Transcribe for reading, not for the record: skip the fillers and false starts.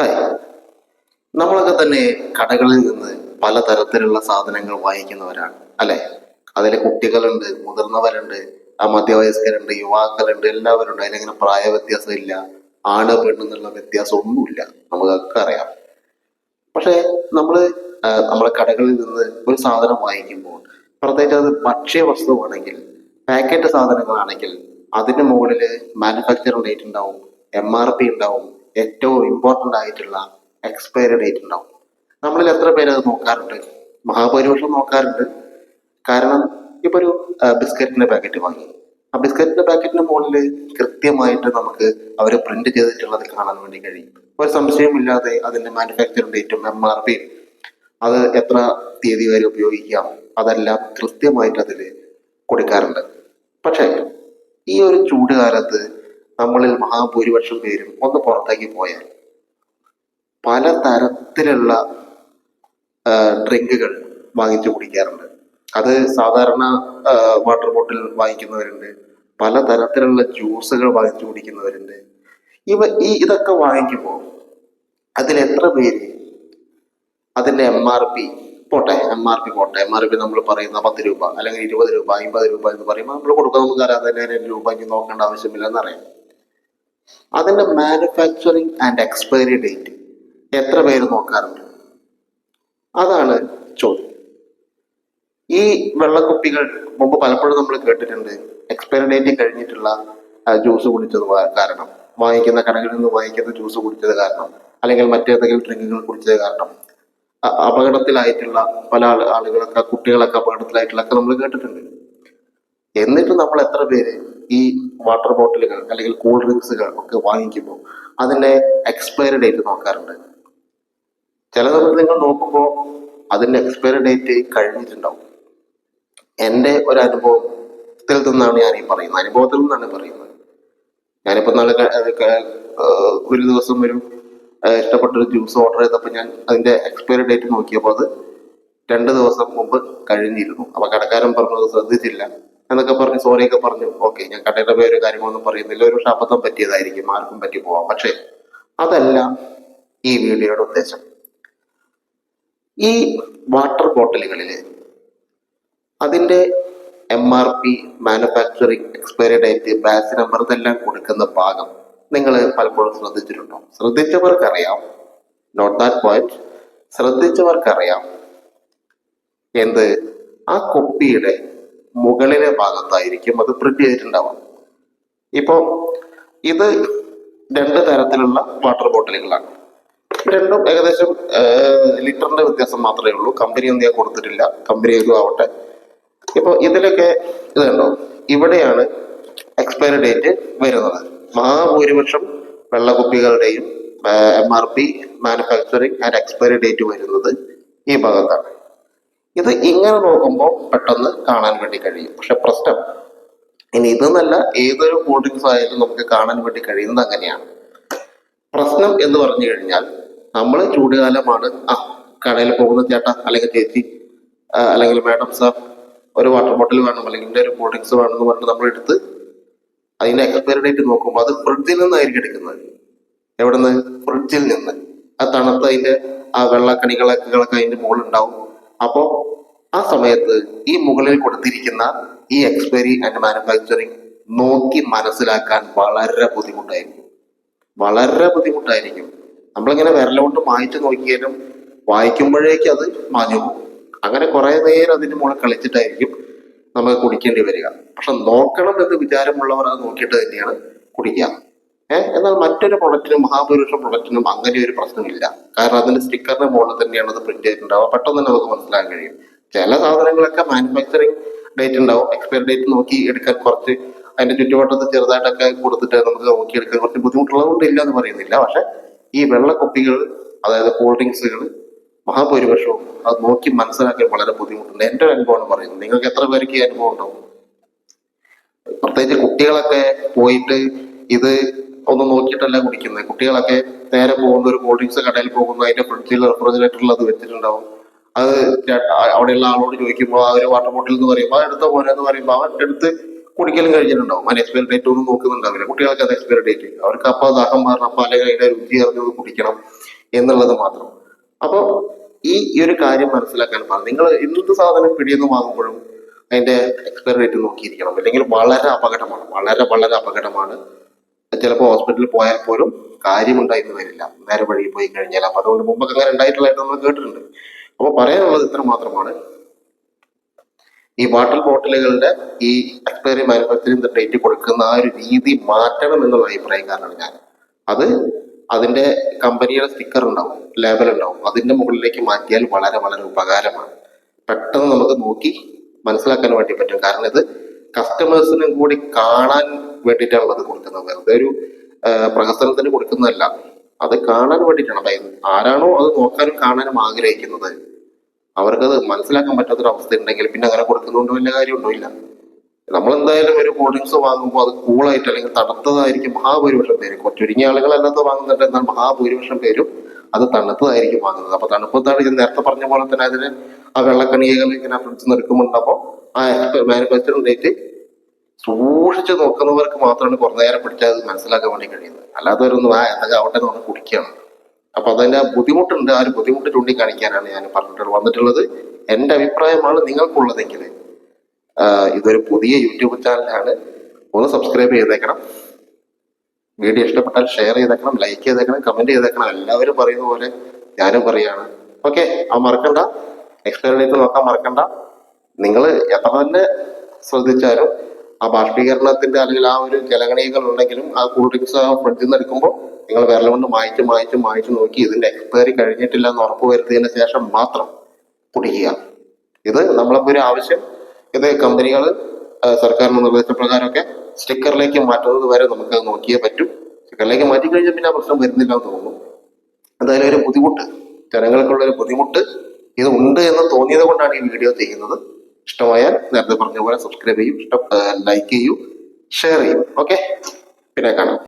Hi. നമ്മളൊക്കെ തന്നെ കടകളിൽ നിന്ന് പലതരത്തിലുള്ള സാധനങ്ങൾ വാങ്ങിക്കുന്നവരാണ് അല്ലെ? അതിൽ കുട്ടികളുണ്ട്, മുതിർന്നവരുണ്ട്, മധ്യവയസ്കരുണ്ട്, യുവാക്കളുണ്ട്, എല്ലാവരുണ്ട്. അതിലങ്ങനെ പ്രായ വ്യത്യാസം ഇല്ല, ആണ് പെണ്ണ് എന്നുള്ള വ്യത്യാസം ഒന്നുമില്ല, നമുക്കൊക്കെ അറിയാം. പക്ഷെ നമ്മള് നമ്മളെ കടകളിൽ നിന്ന് ഒരു സാധനം വാങ്ങിക്കുമ്പോൾ, പ്രത്യേകിച്ച് അത് ഭക്ഷ്യ വസ്തുവാണെങ്കിൽ, പാക്കറ്റ് സാധനങ്ങളാണെങ്കിൽ അതിന്റെ മുകളിൽ മാനുഫാക്ചറിംഗ് ഡേറ്റ് ഉണ്ടാവും, MRP ഉണ്ടാവും, ഏറ്റവും ഇമ്പോർട്ടൻ്റ് ആയിട്ടുള്ള എക്സ്പയറി ഡേറ്റ് ഉണ്ടാവും. നമ്മളിൽ എത്ര പേര് അത് നോക്കാറുണ്ട്? മഹാഭൂരിപക്ഷം നോക്കാറുണ്ട്. കാരണം ഇപ്പൊ ഒരു ബിസ്ക്കറ്റിന്റെ പാക്കറ്റ് വാങ്ങി, ആ ബിസ്ക്കറ്റിന്റെ പാക്കറ്റിന്റെ മുകളിൽ കൃത്യമായിട്ട് നമുക്ക് അവർ പ്രിന്റ് ചെയ്തിട്ടുള്ളത് കാണാൻ വേണ്ടി കഴിയും. ഒരു സംശയമില്ലാതെ അതിന്റെ മാനുഫാക്ചറിംഗ് ഡേറ്റും MRPയും അത് എത്ര തീയതി വരെ ഉപയോഗിക്കാം അതെല്ലാം കൃത്യമായിട്ട് അതിൽ കൊടുക്കാറുണ്ട്. പക്ഷെ ഈ ഒരു ചൂട് കാലത്ത് നമ്മളിൽ മഹാഭൂരിപക്ഷം പേരും ഒന്ന് പുറത്തേക്ക് പോയാൽ പല തരത്തിലുള്ള ഡ്രിങ്കുകൾ വാങ്ങിച്ചു കുടിക്കാറുണ്ട്. അത് സാധാരണ വാട്ടർ ബോട്ടിൽ വാങ്ങിക്കുന്നവരുണ്ട്, പലതരത്തിലുള്ള ജ്യൂസുകൾ വാങ്ങിച്ചു കുടിക്കുന്നവരുണ്ട്. ഇതൊക്കെ വാങ്ങിക്കുമ്പോൾ അതിൽ എത്ര പേര് അതിന്റെ MRP പോട്ടെ, MRP നമ്മൾ പറയുന്ന 10 രൂപ അല്ലെങ്കിൽ 20 രൂപ 50 രൂപ എന്ന് പറയുമ്പോൾ നമ്മൾ കൊടുക്കാൻ നമുക്കറിയാം അതിന്റെ 2 രൂപ ഇനി നോക്കേണ്ട ആവശ്യമില്ല എന്നറിയാം. അതിന്റെ മാനുഫാക്ചറിങ് ആൻഡ് എക്സ്പയറി ഡേറ്റ് എത്ര പേര് നോക്കാറുണ്ട്? അതാണ് ചോദ്യം. ഈ വെള്ളക്കുപ്പികൾ മുമ്പ് പലപ്പോഴും നമ്മൾ കേട്ടിട്ടുണ്ട്, എക്സ്പയറി ഡേറ്റ് കഴിഞ്ഞിട്ടുള്ള ജ്യൂസ് കുടിച്ചത് കാരണം, വാങ്ങിക്കുന്ന കടകളിൽ നിന്ന് വാങ്ങിക്കുന്ന ജ്യൂസ് കുടിച്ചത് കാരണം, അല്ലെങ്കിൽ മറ്റേതെങ്കിലും ഡ്രിങ്കുകൾ കുടിച്ചത് കാരണം അപകടത്തിലായിട്ടുള്ള പല ആളുകളൊക്കെ, കുട്ടികളൊക്കെ അപകടത്തിലായിട്ടുള്ളൊക്കെ നമ്മൾ കേട്ടിട്ടുണ്ട്. എന്നിട്ട് നമ്മൾ എത്ര പേര് ഈ വാട്ടർ ബോട്ടിലുകൾ അല്ലെങ്കിൽ കൂൾ ഡ്രിങ്ക്സുകൾ ഒക്കെ വാങ്ങിക്കുമ്പോൾ അതിന്റെ എക്സ്പയറി ഡേറ്റ് നോക്കാറുണ്ട്? ചില സമയത്ത് നിങ്ങൾ നോക്കുമ്പോൾ അതിന്റെ എക്സ്പയറി ഡേറ്റ് കഴിഞ്ഞിട്ടുണ്ടാവും. എൻ്റെ ഒരു അനുഭവത്തിൽ നിന്നാണ് ഞാൻ ഈ പറയുന്നത്, ഞാനിപ്പോ നാളെ ഒരു ദിവസം ഇഷ്ടപ്പെട്ടൊരു ജ്യൂസ് ഓർഡർ ചെയ്തപ്പോൾ ഞാൻ അതിന്റെ എക്സ്പയറി ഡേറ്റ് നോക്കിയപ്പോൾ അത് 2 ദിവസം മുമ്പ് കഴിഞ്ഞിരുന്നു. അപ്പൊ കടക്കാരൻ പറഞ്ഞത് ശ്രദ്ധിച്ചില്ല എന്നൊക്കെ പറഞ്ഞ് സോറിയൊക്കെ പറഞ്ഞു. ഓക്കെ, ഞാൻ കടയുടെ പേര് കാര്യങ്ങളൊന്നും പറയുന്നില്ല, ഒരു അബദ്ധം പറ്റിയതായിരിക്കും, ആർക്കും പറ്റി പോവാം. പക്ഷെ അതല്ല ഈ വീഡിയോയുടെ ഉദ്ദേശം. ഈ വാട്ടർ ബോട്ടിലുകളിൽ അതിന്റെ MRP, manufacturing, expiry date, batch number ഇതെല്ലാം കൊടുക്കുന്ന ഭാഗം നിങ്ങൾ പലപ്പോഴും ശ്രദ്ധിച്ചിട്ടുണ്ടോ? ശ്രദ്ധിച്ചവർക്കറിയാം, നോട്ട് ദാറ്റ് പോയിന്റ്, ശ്രദ്ധിച്ചവർക്കറിയാം എന്ത്, ആ കുപ്പിയുടെ മുകളിലെ ഭാഗത്തായിരിക്കും അത് പ്രിന്റ് ചെയ്തിട്ടുണ്ടാവാം. ഇപ്പോ ഇത് 2 തരത്തിലുള്ള വാട്ടർ ബോട്ടിലുകളാണ്. രണ്ടും ഏകദേശം ലിറ്ററിന്റെ വ്യത്യാസം മാത്രമേ ഉള്ളൂ. കമ്പനി ഒന്നും ഞാൻ കൊടുത്തിട്ടില്ല, കമ്പനി ഏതും ആവട്ടെ. ഇപ്പൊ ഇതിലൊക്കെ ഇത് കണ്ടോ, ഇവിടെയാണ് എക്സ്പയറി ഡേറ്റ് വരുന്നത്. മഹാഭൂരിപക്ഷം വെള്ളക്കുപ്പികളുടെയും MRP, manufacturing and expiry date വരുന്നത് ഈ ഭാഗത്താണ്. ഇത് ഇങ്ങനെ നോക്കുമ്പോൾ പെട്ടെന്ന് കാണാൻ വേണ്ടി കഴിയും. പക്ഷെ പ്രശ്നം ഇനി ഇതെന്നല്ല, ഏതൊരു കൂൾ ഡ്രിങ്ക്സ് ആയാലും നമുക്ക് കാണാൻ വേണ്ടി കഴിയുന്നത് അങ്ങനെയാണ്. പ്രശ്നം എന്ന് പറഞ്ഞു കഴിഞ്ഞാൽ, നമ്മൾ ചൂടുകാലമാണ്, കടയിൽ പോകുന്ന ചേട്ടാ അല്ലെങ്കിൽ ചേച്ചി അല്ലെങ്കിൽ മാഡം സാർ ഒരു വാട്ടർ ബോട്ടിൽ വേണം അല്ലെങ്കിൽ ഒരു കൂൾ ഡ്രിങ്ക്സ് വേണം എന്ന് പറഞ്ഞിട്ട് നമ്മൾ എടുത്ത് അതിന്റെ എക്സ്പയറി ഡേറ്റ് നോക്കുമ്പോൾ അത് ഫ്രിഡ്ജിൽ നിന്നായിരിക്കും എടുക്കുന്നത്. എവിടെ നിന്ന്? ഫ്രിഡ്ജിൽ നിന്ന്. ആ തണുത്ത അതിന്റെ ആ വെള്ളക്കണികളൊക്കെ അതിന്റെ മുകളിൽ ഉണ്ടാവും. അപ്പോ ആ സമയത്ത് ഈ മുകളിൽ കൊടുത്തിരിക്കുന്ന ഈ എക്സ്പയറി ആൻഡ് മാനുഫാക്ചറിങ് നോക്കി മനസ്സിലാക്കാൻ വളരെ ബുദ്ധിമുട്ടായിരിക്കും. നമ്മളിങ്ങനെ വിരലുകൊണ്ട് മായ്ച്ചു നോക്കിയാലും വായിക്കുമ്പോഴേക്ക് അത് മാഞ്ഞു പോകും. അങ്ങനെ കുറെ നേരം അതിന്റെ മുകളിൽ കളിച്ചിട്ടായിരിക്കും നമുക്ക് കുടിക്കേണ്ടി വരിക. പക്ഷെ നോക്കണം എന്ന് വിചാരമുള്ളവർ അത് നോക്കിയിട്ട് തന്നെയാണ് കുടിക്കുക. എന്നാൽ മറ്റൊരു പ്രൊഡക്റ്റിനും, മഹാഭൂരിപക്ഷ പ്രൊഡക്റ്റിനും അങ്ങനെ ഒരു പ്രശ്നമില്ല. കാരണം അതിന്റെ സ്റ്റിക്കറിന്റെ മുകളിൽ തന്നെയാണ് അത് പ്രിന്റ് ചെയ്തിട്ടുണ്ടാവുക. പെട്ടെന്ന് തന്നെ നമുക്ക് മനസ്സിലാക്കാൻ കഴിയും. ചില സാധനങ്ങളൊക്കെ മാനുഫാക്ചറിങ് ഡേറ്റ് ഉണ്ടാവും, എക്സ്പയറി ഡേറ്റ് നോക്കി എടുക്കാൻ കുറച്ച് അതിന്റെ ചുറ്റുവട്ടത്ത് ചെറുതായിട്ടൊക്കെ കൊടുത്തിട്ട് നമുക്ക് നോക്കിയെടുക്കാൻ കുറച്ച് ബുദ്ധിമുട്ടുള്ളതുകൊണ്ട് ഇല്ല എന്ന് പറയുന്നില്ല. പക്ഷെ ഈ വെള്ളക്കുപ്പികൾ, അതായത് കൂൾ ഡ്രിങ്ക്സുകൾ, മഹാഭൂരിപക്ഷവും അത് നോക്കി മനസ്സിലാക്കാൻ വളരെ ബുദ്ധിമുട്ടുണ്ട്. എൻ്റെ ഒരു അനുഭവമാണ് പറയുന്നത്. നിങ്ങൾക്ക് എത്ര പേർക്ക് ഈ അനുഭവം ഉണ്ടാവും? പ്രത്യേകിച്ച് കുട്ടികളൊക്കെ പോയിട്ട് ഇത് ഒന്നും നോക്കിയിട്ടല്ല കുടിക്കുന്നത്. കുട്ടികളൊക്കെ നേരെ പോകുന്ന ഒരു കൂൾ ഡ്രിങ്ക്സ് കടയിൽ പോകുന്നു, അതിന്റെ ഫ്രിഡ്ജിൽ റെഫ്രിജറേറ്ററിൽ അത് വെച്ചിട്ടുണ്ടാവും. അത് അവിടെയുള്ള ആളോട് ചോദിക്കുമ്പോൾ ആ ഒരു വാട്ടർ ബോട്ടിൽ എന്ന് പറയുമ്പോൾ എടുത്ത പോലെ എന്ന് പറയുമ്പോൾ അവൻ എടുത്ത് കുടിക്കലും കഴിഞ്ഞിട്ടുണ്ടാവും. അതിന് എക്സ്പയറി ഡേറ്റ് ഒന്നും നോക്കുന്നുണ്ടാവില്ല. കുട്ടികൾക്ക് അത് എക്സ്പയറി ഡേറ്റ്, അവർക്ക് അപ്പൊ ദാഹം മാറണം, അപ്പൊ അല്ലെങ്കിൽ അതിന്റെ രുചി അറിഞ്ഞത് കുടിക്കണം എന്നുള്ളത് മാത്രം. അപ്പൊ ഈ ഒരു കാര്യം മനസ്സിലാക്കാൻ പാടില്ല. നിങ്ങൾ എന്ത് സാധനം പിടിയെന്ന് വാങ്ങുമ്പോഴും അതിന്റെ എക്സ്പയറി ഡേറ്റ് നോക്കിയിരിക്കണം. അല്ലെങ്കിൽ വളരെ അപകടമാണ്, വളരെ വളരെ അപകടമാണ്. ചിലപ്പോൾ ഹോസ്പിറ്റലിൽ പോയാൽ പോലും കാര്യമുണ്ടായിരുന്നു വരില്ല, നേരെ വഴി പോയി കഴിഞ്ഞാൽ. അപ്പൊ അതുകൊണ്ട് മുമ്പൊക്കെ അങ്ങനെ ഉണ്ടായിട്ടുള്ളതായിട്ട് നമ്മൾ കേട്ടിട്ടുണ്ട്. അപ്പൊ പറയാനുള്ളത് ഇത്ര മാത്രമാണ്. ഈ വാട്ടർ ബോട്ടിലുകളുടെ ഈ എക്സ്പയറി മാനുഫാക്ചറിംഗ് ഡേറ്റ് കൊടുക്കുന്ന ആ ഒരു രീതി മാറ്റണം എന്നുള്ള അഭിപ്രായക്കാരനാണ് ഞാൻ. അത് അതിന്റെ കമ്പനിയുടെ സ്റ്റിക്കർ ഉണ്ടാവും, ലേബൽ ഉണ്ടാവും, അതിന്റെ മുകളിലേക്ക് മാറ്റിയാൽ വളരെ വളരെ ഉപകാരമാണ്. പെട്ടെന്ന് നമുക്ക് നോക്കി മനസ്സിലാക്കാൻ വേണ്ടി പറ്റും. കാരണം ഇത് കസ്റ്റമേഴ്സിനും കൂടി കാണാൻ വേണ്ടിയിട്ടാണ് അത് കൊടുക്കുന്നത്. വെറുതെ ഒരു പ്രഹസനത്തിന് കൊടുക്കുന്നതല്ല, അത് കാണാൻ വേണ്ടിയിട്ടാണ്. അപ്പൊ ആരാണോ അത് നോക്കാനും കാണാനും ആഗ്രഹിക്കുന്നത് അവർക്കത് മനസ്സിലാക്കാൻ പറ്റാത്തൊരു അവസ്ഥ ഉണ്ടെങ്കിൽ പിന്നെ അങ്ങനെ കൊടുക്കുന്നതുകൊണ്ട് വലിയ കാര്യമൊന്നും ഇല്ല. നമ്മളെന്തായാലും ഒരു കൂൾ ഡ്രിങ്ക്സ് വാങ്ങുമ്പോൾ അത് കൂളായിട്ട് അല്ലെങ്കിൽ തണുത്തതായിരിക്കും മഹാഭൂരിപക്ഷം പേരും. ചുരുങ്ങിയ ആളുകളല്ലാത്ത വാങ്ങുന്നുണ്ട്, എന്നാൽ മഹാഭൂരിപക്ഷം പേരും അത് തണുത്തതായിരിക്കും വാങ്ങുന്നത്. അപ്പൊ തണുപ്പത്താണ് ഇത് നേരത്തെ പറഞ്ഞ പോലെ തന്നെ അതിന് ആ വെള്ളക്കണികകൾ ഇങ്ങനെ ഫ്രിഡ്ജ് നിൽക്കുമ്പോണ്ടാകുമ്പോൾ ആ മാനുഫാക്ചറിംഗ് ഡേറ്റ് സൂക്ഷിച്ച് നോക്കുന്നവർക്ക് മാത്രമാണ് കുറേ നേരം പിടിച്ചാൽ അത് മനസ്സിലാക്കാൻ വേണ്ടി കഴിയുന്നത്. അല്ലാത്തവരൊന്നും എന്തൊക്കെ ആവട്ടെ എന്ന് പറഞ്ഞ് കുടിക്കുകയാണ്. അപ്പൊ അതിന്റെ ബുദ്ധിമുട്ടുണ്ട്. ആ ഒരു ബുദ്ധിമുട്ട് ചൂണ്ടിക്കാണിക്കാനാണ് ഞാൻ പറഞ്ഞിട്ട് വന്നിട്ടുള്ളത്. എന്റെ അഭിപ്രായമാണ് നിങ്ങൾക്കുള്ളതെങ്കിൽ ഇതൊരു പുതിയ യൂട്യൂബ് ചാനലാണ്, ഒന്ന് സബ്സ്ക്രൈബ് ചെയ്തേക്കണം. വീഡിയോ ഇഷ്ടപ്പെട്ടാൽ ഷെയർ ചെയ്തേക്കണം, ലൈക്ക് ചെയ്തേക്കണം, കമന്റ് ചെയ്തേക്കണം. എല്ലാവരും പറയുന്ന പോലെ ഞാനും പറയാണ്. ഓക്കെ, ആ മറക്കണ്ട, എക്സ്പയറി ഡേറ്റ് നോക്കാൻ മറക്കണ്ട. നിങ്ങൾ എത്ര തന്നെ ശ്രദ്ധിച്ചാലും ആ ബാഷ്പീകരണത്തിന്റെ അല്ലെങ്കിൽ ആ ഒരു ജലഗണീയങ്ങൾ ഉണ്ടെങ്കിലും ആ കൂൾ ഡ്രിങ്ക്സ് ആ ഫ്രിഡ്ജിൽ നിന്ന് എടുക്കുമ്പോൾ നിങ്ങൾ വിരൽ കൊണ്ട് മായ്ച്ച് നോക്കി ഇതിന്റെ എക്സ്പയറി കഴിഞ്ഞിട്ടില്ല എന്ന് ഉറപ്പ് വരുത്തിയതിന് ശേഷം മാത്രം കുടിക്കുക. ഇത് നമ്മളിപ്പോ ഒരു ആവശ്യം, ഇത് കമ്പനികൾ സർക്കാരിന്റെ നിർദ്ദേശപ്രകാരമൊക്കെ സ്റ്റിക്കറിലേക്ക് മാറ്റുന്നത് വരെ നമുക്ക് അത് നോക്കിയേ പറ്റൂ. സ്റ്റിക്കറിലേക്ക് മാറ്റി കഴിഞ്ഞാൽ പിന്നെ ആ പ്രശ്നം വരുന്നില്ല എന്ന് തോന്നുന്നു. എന്തായാലും ഒരു ബുദ്ധിമുട്ട്, ജനങ്ങൾക്കുള്ള ഒരു ബുദ്ധിമുട്ട് ഇത് ഉണ്ട് എന്ന് തോന്നിയത് കൊണ്ടാണ് ഈ വീഡിയോ ചെയ്യുന്നത്. ഇഷ്ടമായാൽ നേരത്തെ പറഞ്ഞ പോലെ സബ്സ്ക്രൈബ് ചെയ്യൂ, ലൈക്ക് ചെയ്യൂ, ഷെയർ ചെയ്യൂ. ഓക്കെ, പിന്നെ കാണാം.